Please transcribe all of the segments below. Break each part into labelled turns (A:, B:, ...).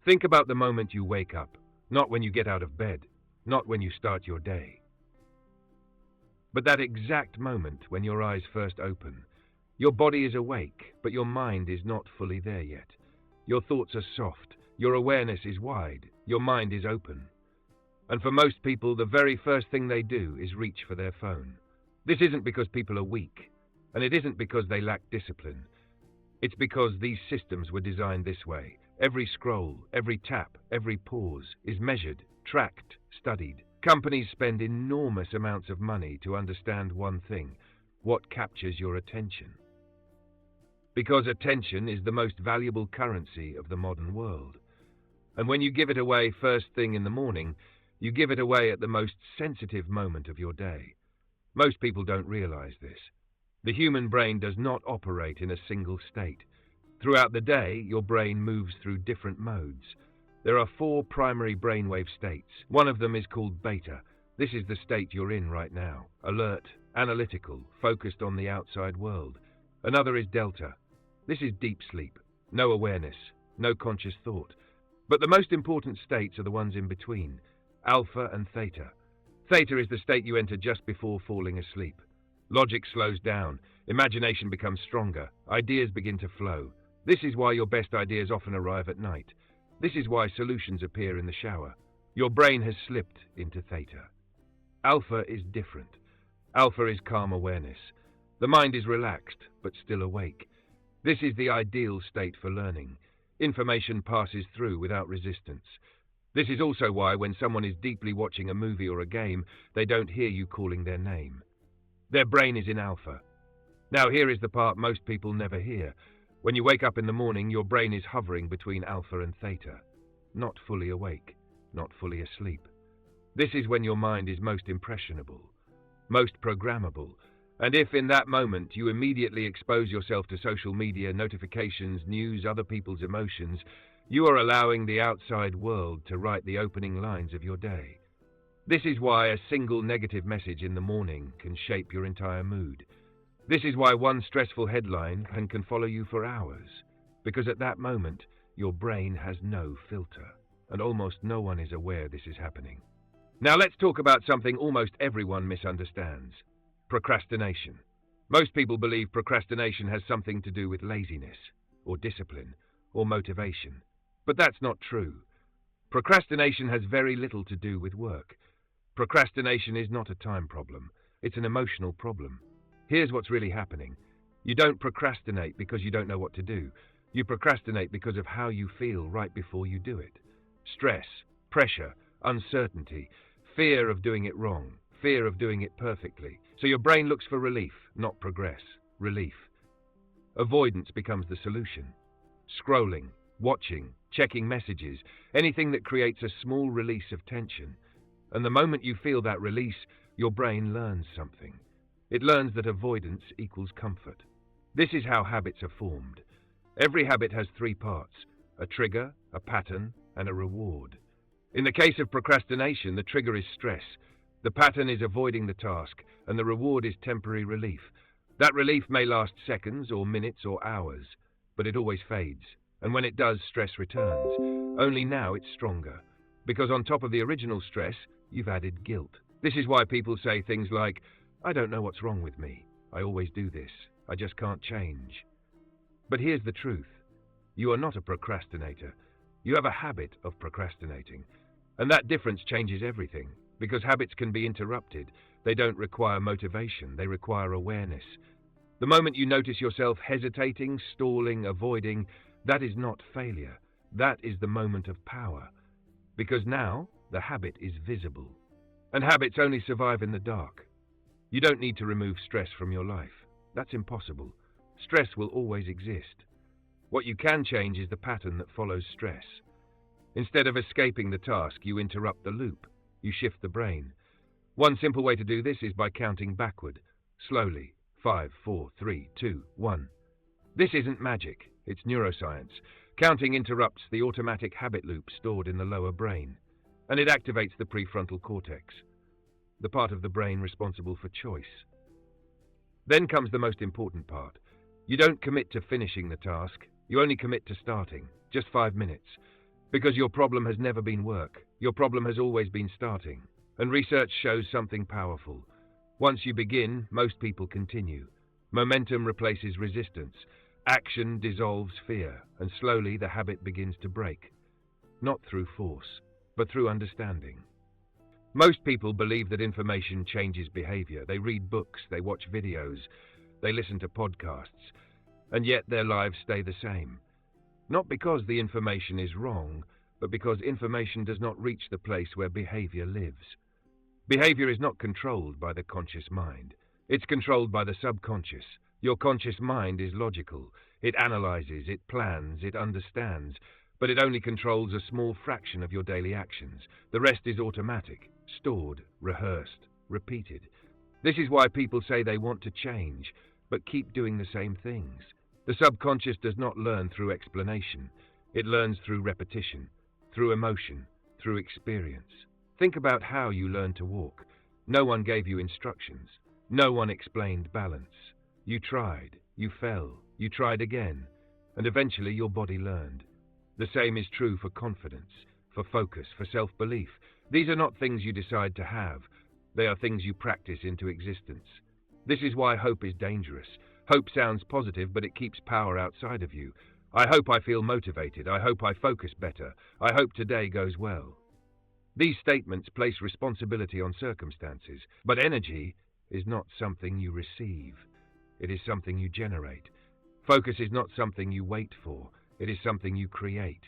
A: Think about the moment you wake up, not when you get out of bed, not when you start your day, but that exact moment when your eyes first open. Your body is awake, but your mind is not fully there yet. Your thoughts are soft, your awareness is wide, your mind is open. And for most people, the very first thing they do is reach for their phone. This isn't because people are weak, and it isn't because they lack discipline. It's because these systems were designed this way. Every scroll, every tap, every pause is measured, tracked, studied. Companies spend enormous amounts of money to understand one thing: what captures your attention. Because attention is the most valuable currency of the modern world. And when you give it away first thing in the morning, you give it away at the most sensitive moment of your day. Most people don't realize this. The human brain does not operate in a single state. Throughout the day, your brain moves through different modes. There are 4 primary brainwave states. One of them is called beta. This is the state you're in right now: alert, analytical, focused on the outside world. Another is delta. This is deep sleep, no awareness, no conscious thought. But the most important states are the ones in between: alpha and theta. Theta is the state you enter just before falling asleep. Logic slows down, imagination becomes stronger, ideas begin to flow. This is why your best ideas often arrive at night. This is why solutions appear in the shower. Your brain has slipped into theta. Alpha is different. Alpha is calm awareness. The mind is relaxed, but still awake. This is the ideal state for learning. Information passes through without resistance. This is also why when someone is deeply watching a movie or a game, they don't hear you calling their name. Their brain is in alpha. Now here is the part most people never hear. When you wake up in the morning, your brain is hovering between alpha and theta. Not fully awake, not fully asleep. This is when your mind is most impressionable, most programmable. And if in that moment you immediately expose yourself to social media, notifications, news, other people's emotions, you are allowing the outside world to write the opening lines of your day. This is why a single negative message in the morning can shape your entire mood. This is why one stressful headline can follow you for hours. Because at that moment, your brain has no filter, and almost no one is aware this is happening. Now let's talk about something almost everyone misunderstands: procrastination. Most people believe procrastination has something to do with laziness, or discipline, or motivation. But that's not true. Procrastination has very little to do with work. Procrastination is not a time problem. It's an emotional problem. Here's what's really happening. You don't procrastinate because you don't know what to do. You procrastinate because of how you feel right before you do it. Stress, pressure, uncertainty, fear of doing it wrong, fear of doing it perfectly. So your brain looks for relief, not progress. Relief. Avoidance becomes the solution. Scrolling, watching, checking messages, anything that creates a small release of tension. And the moment you feel that release, your brain learns something. It learns that avoidance equals comfort. This is how habits are formed. Every habit has 3 parts: a trigger, a pattern, and a reward. In the case of procrastination, the trigger is stress. The pattern is avoiding the task, and the reward is temporary relief. That relief may last seconds or minutes or hours, but it always fades. And when it does, stress returns. Only now it's stronger, because on top of the original stress, you've added guilt. This is why people say things like, "I don't know what's wrong with me. I always do this. I just can't change." But here's the truth. You are not a procrastinator. You have a habit of procrastinating. And that difference changes everything, because habits can be interrupted. They don't require motivation. They require awareness. The moment you notice yourself hesitating, stalling, avoiding, that is not failure. That is the moment of power. Because now the habit is visible. And habits only survive in the dark. You don't need to remove stress from your life. That's impossible. Stress will always exist. What you can change is the pattern that follows stress. Instead of escaping the task, you interrupt the loop. You shift the brain. One simple way to do this is by counting backward, slowly. 5, 4, 3, 2, 1. This isn't magic. It's neuroscience. Counting interrupts the automatic habit loop stored in the lower brain, and it activates the prefrontal cortex, the part of the brain responsible for choice. Then comes the most important part. You don't commit to finishing the task. You only commit to starting. Just 5 minutes. Because your problem has never been work. Your problem has always been starting. And research shows something powerful. Once you begin, most people continue. Momentum replaces resistance. Action dissolves fear, and slowly the habit begins to break. Not through force, but through understanding. Most people believe that information changes behavior. They read books, they watch videos, they listen to podcasts, and yet their lives stay the same. Not because the information is wrong, but because information does not reach the place where behavior lives. Behavior is not controlled by the conscious mind. It's controlled by the subconscious. Your conscious mind is logical. It analyzes, it plans, it understands, but it only controls a small fraction of your daily actions. The rest is automatic, stored, rehearsed, repeated. This is why people say they want to change, but keep doing the same things. The subconscious does not learn through explanation. It learns through repetition, through emotion, through experience. Think about how you learned to walk. No one gave you instructions. No one explained balance. You tried, you fell, you tried again, and eventually your body learned. The same is true for confidence, for focus, for self-belief. These are not things you decide to have. They are things you practice into existence. This is why hope is dangerous. Hope sounds positive, but it keeps power outside of you. I hope I feel motivated. I hope I focus better. I hope today goes well. These statements place responsibility on circumstances, but energy is not something you receive. It is something you generate. Focus is not something you wait for. It is something you create.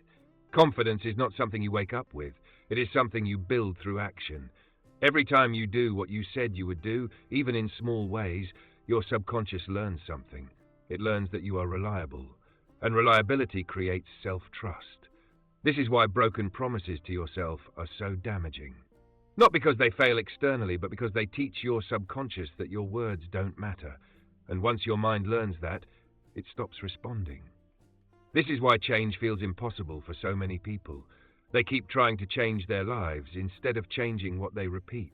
A: Confidence is not something you wake up with. It is something you build through action. Every time you do what you said you would do, even in small ways, your subconscious learns something. It learns that you are reliable, and reliability creates self-trust. This is why broken promises to yourself are so damaging. Not because they fail externally, but because they teach your subconscious that your words don't matter. And once your mind learns that, it stops responding. This is why change feels impossible for so many people. They keep trying to change their lives instead of changing what they repeat.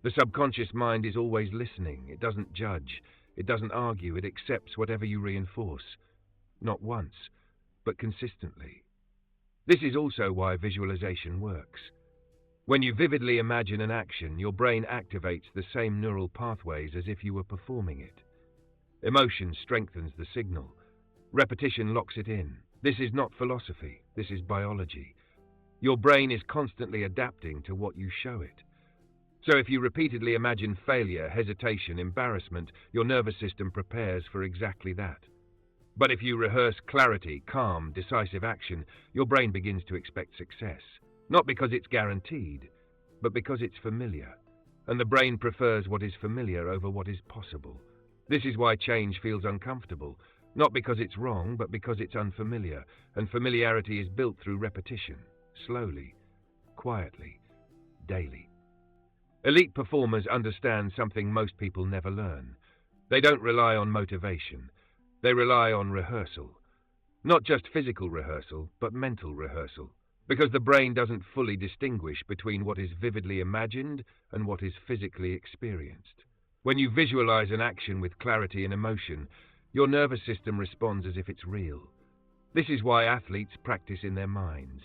A: The subconscious mind is always listening. It doesn't judge. It doesn't argue. It accepts whatever you reinforce. Not once, but consistently. This is also why visualization works. When you vividly imagine an action, your brain activates the same neural pathways as if you were performing it. Emotion strengthens the signal. Repetition locks it in. This is not philosophy. This is biology. Your brain is constantly adapting to what you show it. So if you repeatedly imagine failure, hesitation, embarrassment, your nervous system prepares for exactly that. But if you rehearse clarity, calm, decisive action, your brain begins to expect success. Not because it's guaranteed, but because it's familiar. And the brain prefers what is familiar over what is possible. This is why change feels uncomfortable. Not because it's wrong, but because it's unfamiliar, and familiarity is built through repetition, slowly, quietly, daily. Elite performers understand something most people never learn. They don't rely on motivation. They rely on rehearsal. Not just physical rehearsal, but mental rehearsal, because the brain doesn't fully distinguish between what is vividly imagined and what is physically experienced. When you visualize an action with clarity and emotion, your nervous system responds as if it's real. This is why athletes practice in their minds.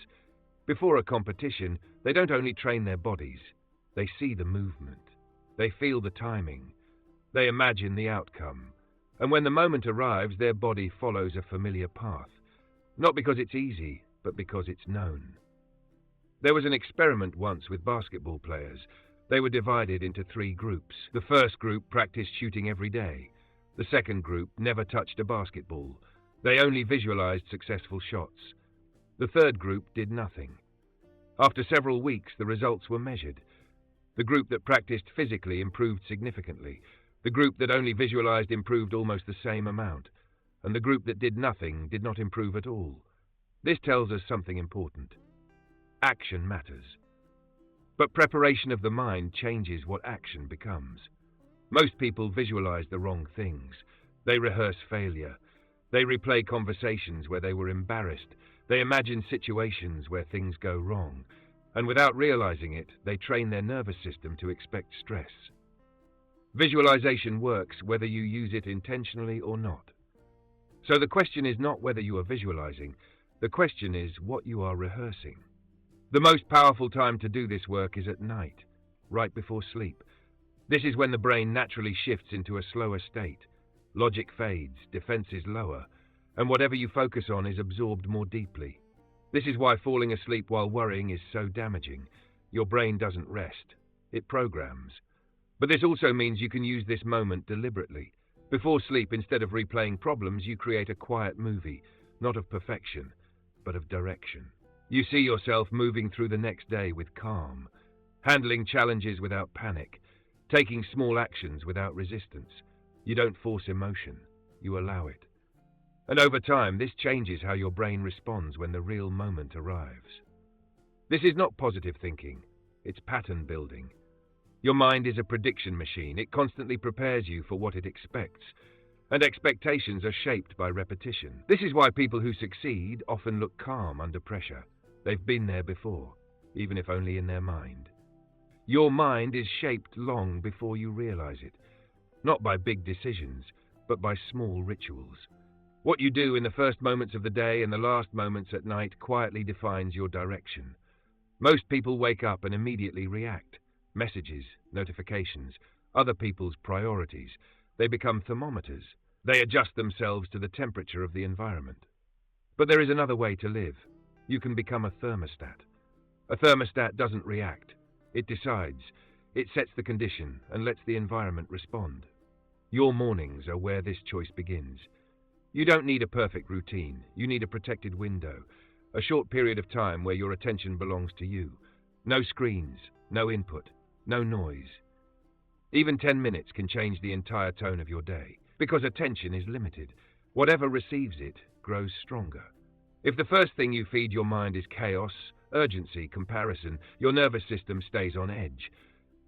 A: Before a competition, they don't only train their bodies, they see the movement. They feel the timing. They imagine the outcome. And when the moment arrives, their body follows a familiar path. Not because it's easy, but because it's known. There was an experiment once with basketball players. They were divided into 3 groups. The first group practiced shooting every day. The second group never touched a basketball. They only visualized successful shots. The third group did nothing. After several weeks, the results were measured. The group that practiced physically improved significantly. The group that only visualized improved almost the same amount. And the group that did nothing did not improve at all. This tells us something important. Action matters. But preparation of the mind changes what action becomes. Most people visualize the wrong things. They rehearse failure. They replay conversations where they were embarrassed. They imagine situations where things go wrong. And without realizing it, they train their nervous system to expect stress. Visualization works whether you use it intentionally or not. So the question is not whether you are visualizing. The question is what you are rehearsing. The most powerful time to do this work is at night, right before sleep. This is when the brain naturally shifts into a slower state. Logic fades, defenses lower, and whatever you focus on is absorbed more deeply. This is why falling asleep while worrying is so damaging. Your brain doesn't rest. It programs. But this also means you can use this moment deliberately. Before sleep, instead of replaying problems, you create a quiet movie, not of perfection, but of direction. You see yourself moving through the next day with calm, handling challenges without panic, taking small actions without resistance. You don't force emotion, you allow it. And over time, this changes how your brain responds when the real moment arrives. This is not positive thinking, it's pattern building. Your mind is a prediction machine. It constantly prepares you for what it expects, and expectations are shaped by repetition. This is why people who succeed often look calm under pressure. They've been there before, even if only in their mind. Your mind is shaped long before you realize it, not by big decisions, but by small rituals. What you do in the first moments of the day and the last moments at night quietly defines your direction. Most people wake up and immediately react. Messages, notifications, other people's priorities. They become thermometers. They adjust themselves to the temperature of the environment. But there is another way to live. You can become a thermostat. A thermostat doesn't react. It decides. It sets the condition and lets the environment respond. Your mornings are where this choice begins. You don't need a perfect routine. You need a protected window, a short period of time where your attention belongs to you. No screens, no input, no noise. Even 10 minutes can change the entire tone of your day, because attention is limited. Whatever receives it grows stronger. If the first thing you feed your mind is chaos, urgency, comparison, your nervous system stays on edge.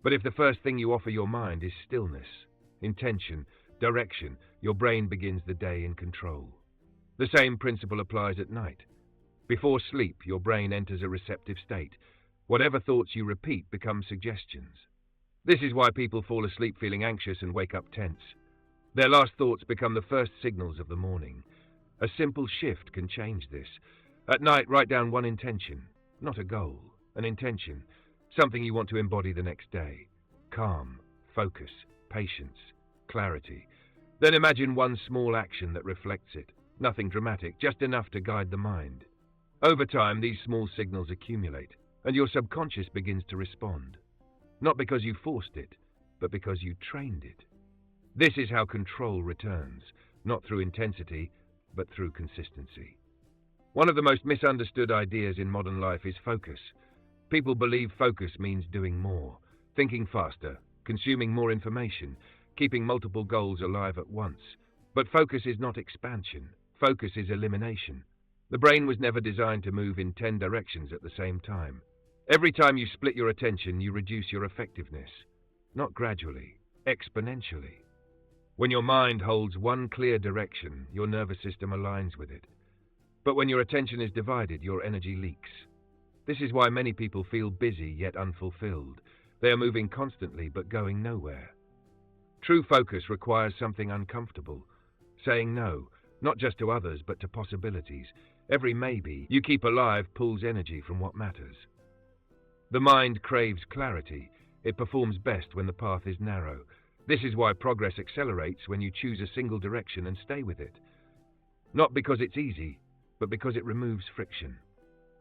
A: But if the first thing you offer your mind is stillness, intention, direction, your brain begins the day in control. The same principle applies at night. Before sleep, your brain enters a receptive state. Whatever thoughts you repeat become suggestions. This is why people fall asleep feeling anxious and wake up tense. Their last thoughts become the first signals of the morning. A simple shift can change this. At night, write down one intention, not a goal, an intention, something you want to embody the next day. Calm, focus, patience, clarity. Then imagine one small action that reflects it. Nothing dramatic, just enough to guide the mind. Over time, these small signals accumulate, and your subconscious begins to respond. Not because you forced it, but because you trained it. This is how control returns, not through intensity, but through consistency. One of the most misunderstood ideas in modern life is focus. People believe focus means doing more, thinking faster, consuming more information, keeping multiple goals alive at once. But focus is not expansion. Focus is elimination. The brain was never designed to move in 10 directions at the same time. Every time you split your attention, you reduce your effectiveness. Not gradually, exponentially. When your mind holds one clear direction, your nervous system aligns with it. But when your attention is divided, your energy leaks. This is why many people feel busy yet unfulfilled. They are moving constantly but going nowhere. True focus requires something uncomfortable. Saying no, not just to others but to possibilities. Every maybe you keep alive pulls energy from what matters. The mind craves clarity. It performs best when the path is narrow. This is why progress accelerates when you choose a single direction and stay with it. Not because it's easy, but because it removes friction.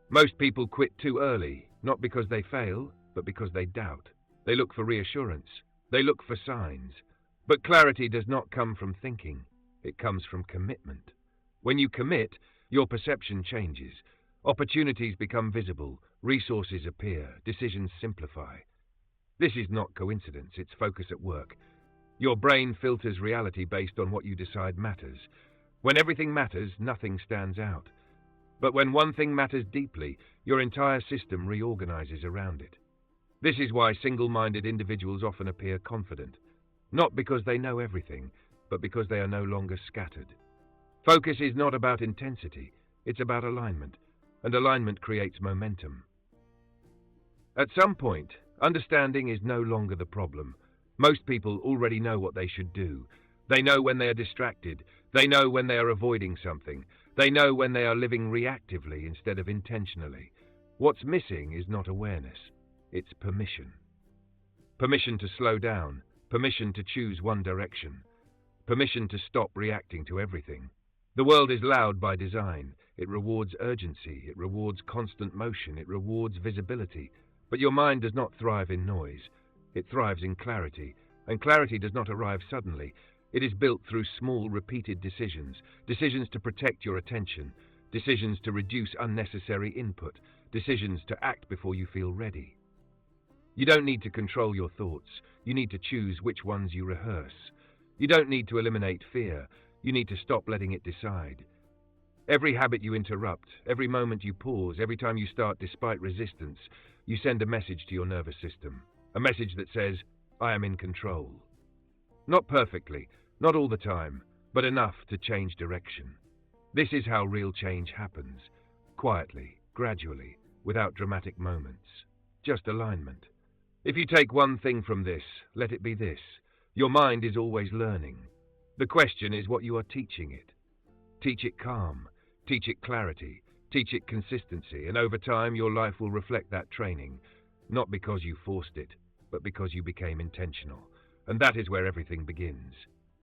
A: Most people quit too early, not because they fail, but because they doubt. They look for reassurance. They look for signs. But clarity does not come from thinking. It comes from commitment. When you commit, your perception changes. Opportunities become visible. Resources appear. Decisions simplify. This is not coincidence. It's focus at work. Your brain filters reality based on what you decide matters. When everything matters, nothing stands out. But when one thing matters deeply, your entire system reorganizes around it. This is why single-minded individuals often appear confident. Not because they know everything, but because they are no longer scattered. Focus is not about intensity. It's about alignment. And alignment creates momentum. At some point, understanding is no longer the problem. Most people already know what they should do. They know when they are distracted. They know when they are avoiding something. They know when they are living reactively instead of intentionally. What's missing is not awareness, it's permission. Permission to slow down, permission to choose one direction, permission to stop reacting to everything. The world is loud by design. It rewards urgency, it rewards constant motion, it rewards visibility. But your mind does not thrive in noise. It thrives in clarity, and clarity does not arrive suddenly. It is built through small, repeated decisions, decisions to protect your attention, decisions to reduce unnecessary input, decisions to act before you feel ready. You don't need to control your thoughts. You need to choose which ones you rehearse. You don't need to eliminate fear. You need to stop letting it decide. Every habit you interrupt, every moment you pause, every time you start despite resistance, you send a message to your nervous system. A message that says, I am in control. Not perfectly, not all the time, but enough to change direction. This is how real change happens. Quietly, gradually, without dramatic moments. Just alignment. If you take one thing from this, let it be this. Your mind is always learning. The question is what you are teaching it. Teach it calm, teach it clarity, teach it consistency, and over time your life will reflect that training, not because you forced it, but because you became intentional. And that is where everything begins.